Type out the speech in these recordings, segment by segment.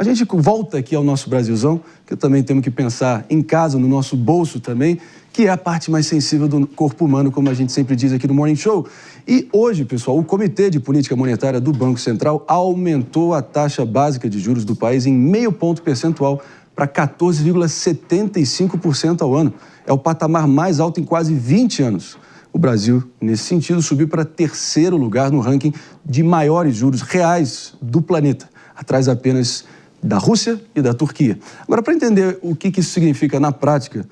A gente volta aqui ao nosso Brasilzão, que também temos que pensar em casa, no nosso bolso também, que é a parte mais sensível do corpo humano, como a gente sempre diz aqui no Morning Show. E hoje, pessoal, o Comitê de Política Monetária do Banco Central aumentou a taxa básica de juros do país em 0,5 ponto percentual para 14,75% ao ano. É o patamar mais alto em quase 20 anos. O Brasil, nesse sentido, subiu para terceiro lugar no ranking de maiores juros reais do planeta, atrás apenas da Rússia e da Turquia. Agora, para entender o que isso significa na prática,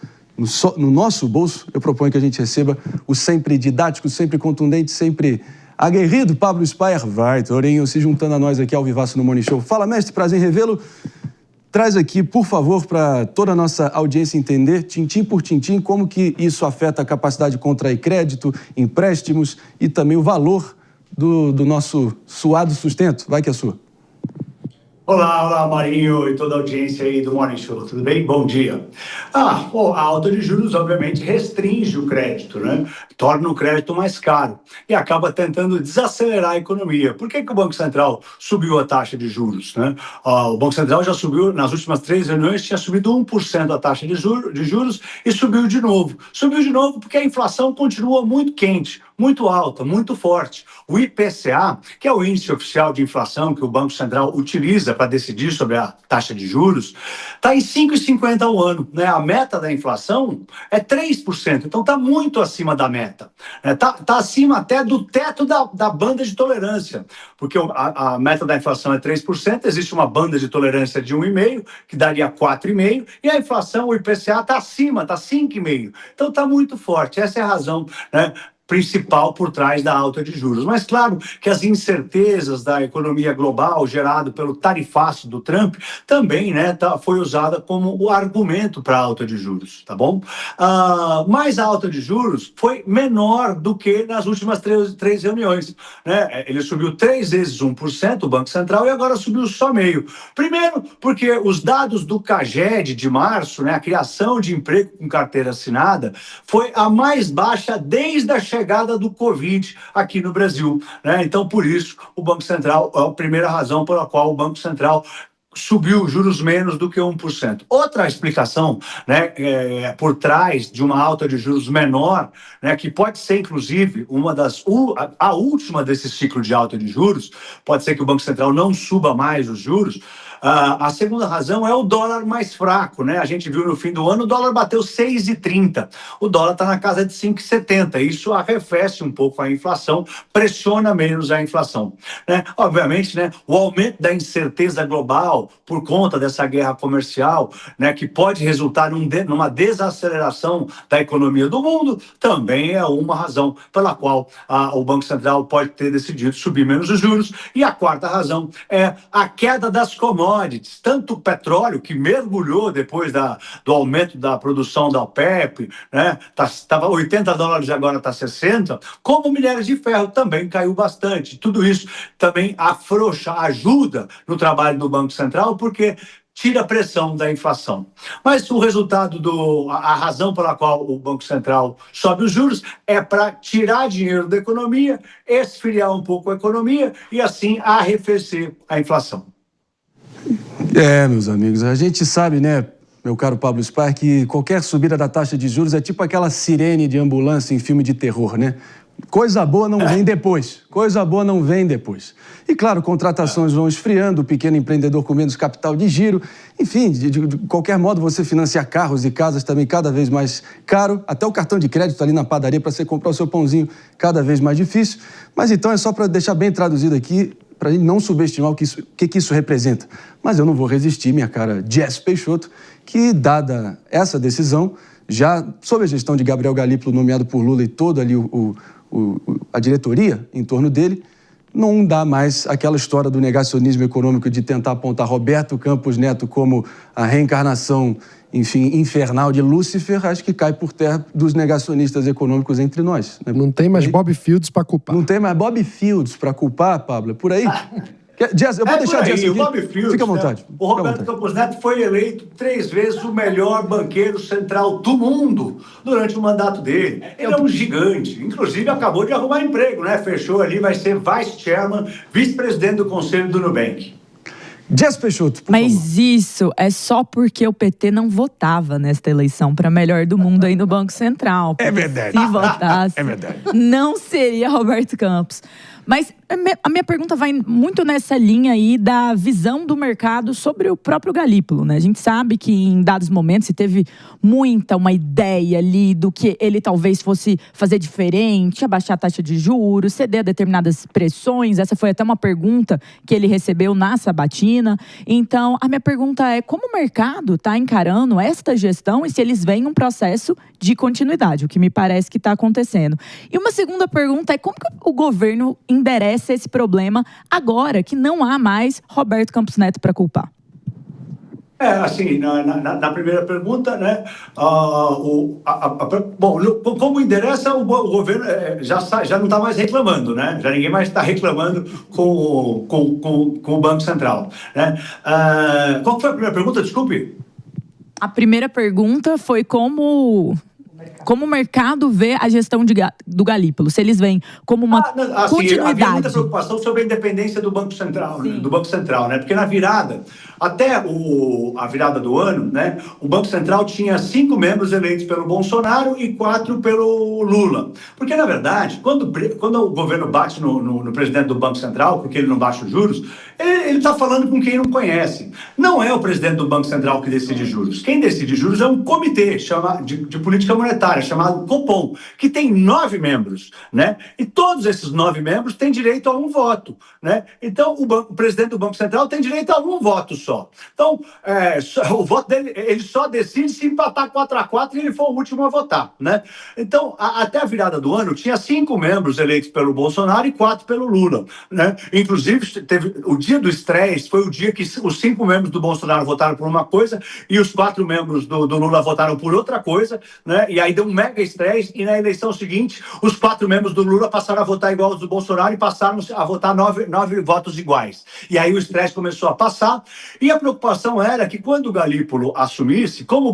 no nosso bolso, eu proponho que a gente receba o sempre didático, sempre contundente, sempre aguerrido Pablo Spyer. Vai, Tourinho, se juntando a nós aqui ao vivaço no Morning Show. Fala, mestre, prazer em revê-lo. Traz aqui, por favor, para toda a nossa audiência entender, tintim por tintim, como que isso afeta a capacidade de contrair crédito, empréstimos e também o valor do nosso suado sustento. Vai que é sua. Olá, Marinho e toda a audiência aí do Morning Show, tudo bem? Bom dia. A alta de juros, obviamente, restringe o crédito, né? Torna o crédito mais caro e acaba tentando desacelerar a economia. Por que o Banco Central subiu a taxa de juros, né? O Banco Central já subiu, nas últimas 3 reuniões, tinha subido 1% a taxa de juros e subiu de novo. Subiu de novo porque a inflação continua muito quente, muito alta, muito forte. O IPCA, que é o índice oficial de inflação que o Banco Central utiliza para decidir sobre a taxa de juros, está em 5,50 ao ano, né? A meta da inflação é 3%, então está muito acima da meta. Está acima até do teto da banda de tolerância, porque a meta da inflação é 3%, existe uma banda de tolerância de 1,5%, que daria 4,5%, e a inflação, o IPCA, está acima, está 5,5%. Então está muito forte, essa é a razão, né, principal por trás da alta de juros. Mas claro que as incertezas da economia global gerado pelo tarifaço do Trump também, né, foi usada como o argumento para a alta de juros, tá bom? Mas a alta de juros foi menor do que nas últimas três reuniões, né? Ele subiu 3 vezes 1%, o Banco Central, e agora subiu só meio. Primeiro, porque os dados do CAGED de março, né, a criação de emprego com carteira assinada, foi a mais baixa desde a chegada do Covid aqui no Brasil, né? Então, por isso, o Banco Central, é a primeira razão pela qual o Banco Central subiu juros menos do que 1%. Outra explicação, né, por trás de uma alta de juros menor, né, que pode ser, inclusive, a última desse ciclo de alta de juros, pode ser que o Banco Central não suba mais os juros. A segunda razão é o dólar mais fraco, né? A gente viu no fim do ano, o dólar bateu 6,30. O dólar está na casa de 5,70. Isso arrefece um pouco a inflação, pressiona menos a inflação, né? Obviamente, né, o aumento da incerteza global por conta dessa guerra comercial, né, que pode resultar numa desaceleração da economia do mundo, também é uma razão pela qual o Banco Central pode ter decidido subir menos os juros. E a quarta razão é a queda das commodities, tanto o petróleo, que mergulhou depois do aumento da produção da OPEP, né? Estava $80, agora está 60, como o minério de ferro também caiu bastante. Tudo isso também ajuda no trabalho do Banco Central, porque tira a pressão da inflação. Mas o resultado, a razão pela qual o Banco Central sobe os juros é para tirar dinheiro da economia, esfriar um pouco a economia e assim arrefecer a inflação. Meus amigos, a gente sabe, né, meu caro Pablo Spyer, que qualquer subida da taxa de juros é tipo aquela sirene de ambulância em filme de terror, né? Coisa boa não vem depois. Coisa boa não vem depois. E, claro, contratações vão esfriando, o pequeno empreendedor com menos capital de giro. Enfim, de qualquer modo, você financiar carros e casas também cada vez mais caro. Até o cartão de crédito ali na padaria para você comprar o seu pãozinho cada vez mais difícil. Mas então é só para deixar bem traduzido aqui, para a gente não subestimar o que isso representa. Mas eu não vou resistir, minha cara Jess Peixoto, que, dada essa decisão, já sob a gestão de Gabriel Galípolo, nomeado por Lula, e toda ali a diretoria em torno dele, não dá mais aquela história do negacionismo econômico de tentar apontar Roberto Campos Neto como a reencarnação, enfim, infernal de Lúcifer. Acho que cai por terra dos negacionistas econômicos entre nós, né? Não tem mais Bob Fields para culpar. Não tem mais Bob Fields para culpar, Pablo? É por aí? Jess, eu vou deixar Jess aqui. O Bob Fields, fica à vontade. O Roberto Campos Neto foi eleito 3 vezes o melhor banqueiro central do mundo durante o mandato dele. Ele é um gigante. Inclusive, acabou de arrumar emprego, né? Fechou ali, vai ser vice-chairman, vice-presidente do conselho do Nubank. Jess Peixoto, por Mas favor. isso é só porque o PT não votava nesta eleição para melhor do mundo aí no Banco Central. É verdade. Se votasse, É verdade. não seria Roberto Campos. Mas a minha pergunta vai muito nessa linha aí da visão do mercado sobre o próprio Galípolo, né? A gente sabe que em dados momentos se teve uma ideia ali do que ele talvez fosse fazer diferente, abaixar a taxa de juros, ceder a determinadas pressões. Essa foi até uma pergunta que ele recebeu na sabatina. Então, a minha pergunta é como o mercado está encarando esta gestão e se eles veem um processo de continuidade, o que me parece que está acontecendo. E uma segunda pergunta é como que o governo endereça esse problema agora que não há mais Roberto Campos Neto para culpar? Assim, na primeira pergunta, né, como endereça, o governo já não está mais reclamando, né? Já ninguém mais está reclamando com o Banco Central, né? Qual foi a primeira pergunta? Desculpe. A primeira pergunta foi como o mercado vê a gestão do Galípolo, se eles veem como uma continuidade. Havia muita preocupação sobre a independência do Banco Central, né? Porque na virada, até a virada do ano, né, o Banco Central tinha 5 membros eleitos pelo Bolsonaro e 4 pelo Lula. Porque, na verdade, quando o governo bate no presidente do Banco Central, porque ele não baixa os juros, ele está falando com quem não conhece. Não é o presidente do Banco Central que decide juros. Quem decide juros é um comitê de política monetária, chamado Copom, que tem 9 membros, né? E todos esses 9 membros têm direito a um voto, né? Então, o presidente do Banco Central tem direito a um voto só. Então, o voto dele, ele só decide se empatar 4-4 e ele for o último a votar, né? Então, até a virada do ano, tinha 5 membros eleitos pelo Bolsonaro e 4 pelo Lula, né? Inclusive, teve o dia do estresse, foi o dia que os 5 membros do Bolsonaro votaram por uma coisa e os 4 membros do Lula votaram por outra coisa, né? E aí deu um mega estresse e na eleição seguinte, os 4 membros do Lula passaram a votar igual aos do Bolsonaro e passaram a votar 9 votos iguais. E aí o estresse começou a passar e a preocupação era que quando o Galípolo assumisse, como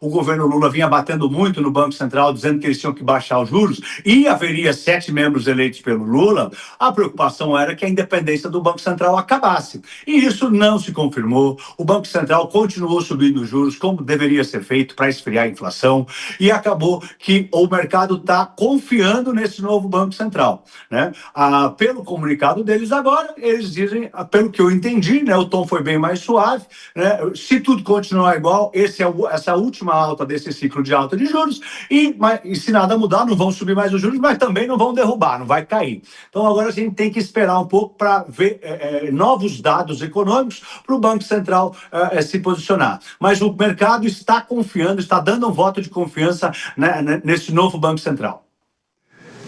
o governo Lula vinha batendo muito no Banco Central, dizendo que eles tinham que baixar os juros, e haveria 7 membros eleitos pelo Lula, a preocupação era que a independência do Banco Central acabasse. E isso não se confirmou. O Banco Central continuou subindo os juros, como deveria ser feito para esfriar a inflação, e acabou que o mercado está confiando nesse novo Banco Central, né? Pelo comunicado deles agora, eles dizem, pelo que eu entendi, né, o tom foi bem mais suave, né? Se tudo continuar igual, essa última alta desse ciclo de alta de juros, e se nada mudar, não vão subir mais os juros, mas também não vão derrubar, não vai cair. Então agora a gente tem que esperar um pouco para ver novos dados econômicos para o Banco Central se posicionar. Mas o mercado está confiando, está dando um voto de confiança, né, nesse novo Banco Central.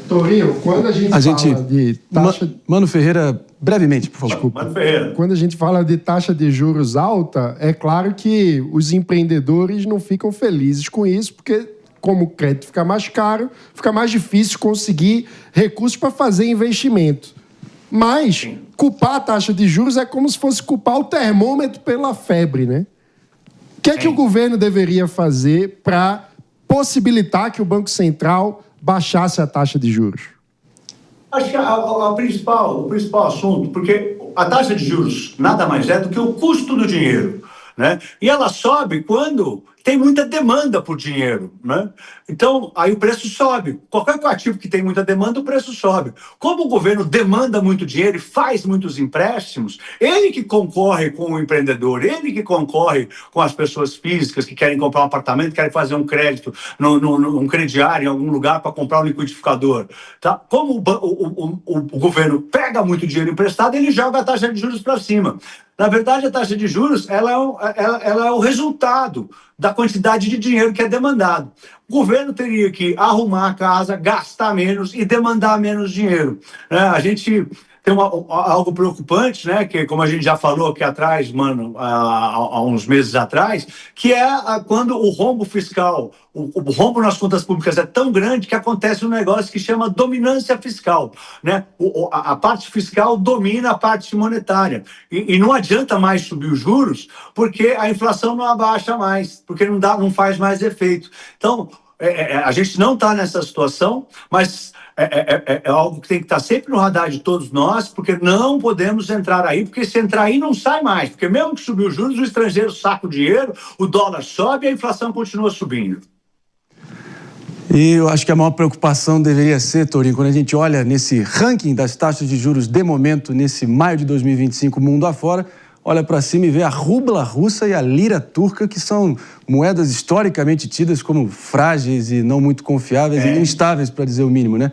Torinho, quando a gente fala de taxa... Mano Ferreira, brevemente, por favor. Desculpa. Mano Ferreira. Quando a gente fala de taxa de juros alta, é claro que os empreendedores não ficam felizes com isso, porque como o crédito fica mais caro, fica mais difícil conseguir recursos para fazer investimento. Mas culpar a taxa de juros é como se fosse culpar o termômetro pela febre, né? O que é que o governo deveria fazer para possibilitar que o Banco Central baixasse a taxa de juros? Acho que o principal assunto, porque a taxa de juros nada mais é do que o custo do dinheiro, né? E ela sobe quando tem muita demanda por dinheiro, né? Então, aí o preço sobe. Qualquer ativo que tem muita demanda, o preço sobe. Como o governo demanda muito dinheiro e faz muitos empréstimos, ele que concorre com o empreendedor, ele que concorre com as pessoas físicas que querem comprar um apartamento, querem fazer um crédito, um crediário em algum lugar para comprar um liquidificador. Tá? Como o governo pega muito dinheiro emprestado, ele joga a taxa de juros para cima. Na verdade, a taxa de juros ela é o resultado da quantidade de dinheiro que é demandado. O governo teria que arrumar a casa, gastar menos e demandar menos dinheiro, né? A gente tem algo preocupante, né? Que, como a gente já falou aqui atrás, há uns meses atrás, que é quando o rombo fiscal, o rombo nas contas públicas é tão grande que acontece um negócio que chama dominância fiscal, né? A parte fiscal domina a parte monetária. E não adianta mais subir os juros, porque a inflação não abaixa mais, porque não faz mais efeito. Então, a gente não está nessa situação, mas é algo que tem que estar sempre no radar de todos nós, porque não podemos entrar aí, porque se entrar aí não sai mais, porque mesmo que subir os juros, o estrangeiro saca o dinheiro, o dólar sobe e a inflação continua subindo. E eu acho que a maior preocupação deveria ser, Torinho, quando a gente olha nesse ranking das taxas de juros de momento, nesse maio de 2025, mundo afora, olha para cima e vê a rubla russa e a lira turca, que são moedas historicamente tidas como frágeis e não muito confiáveis e instáveis, para dizer o mínimo, né?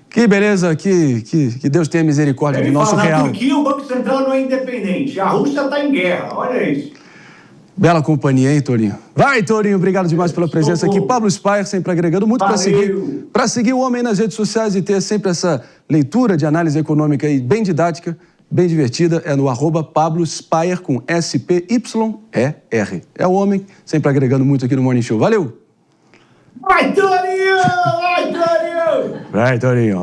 Que beleza, que Deus tenha misericórdia do nosso real. Na Turquia, o Banco Central não é independente. A Rússia está em guerra, olha isso. Bela companhia, hein, Torinho? Vai, Torinho, obrigado demais pela presença aqui. Pablo Spyer sempre agregando muito para seguir o homem nas redes sociais e ter sempre essa leitura de análise econômica aí bem didática, bem divertida. É no @Pablo Spyer com SPYER. É o homem sempre agregando muito aqui no Morning Show. Valeu! Vai, Torinho! Vai, Torinho! Vai, Torinho!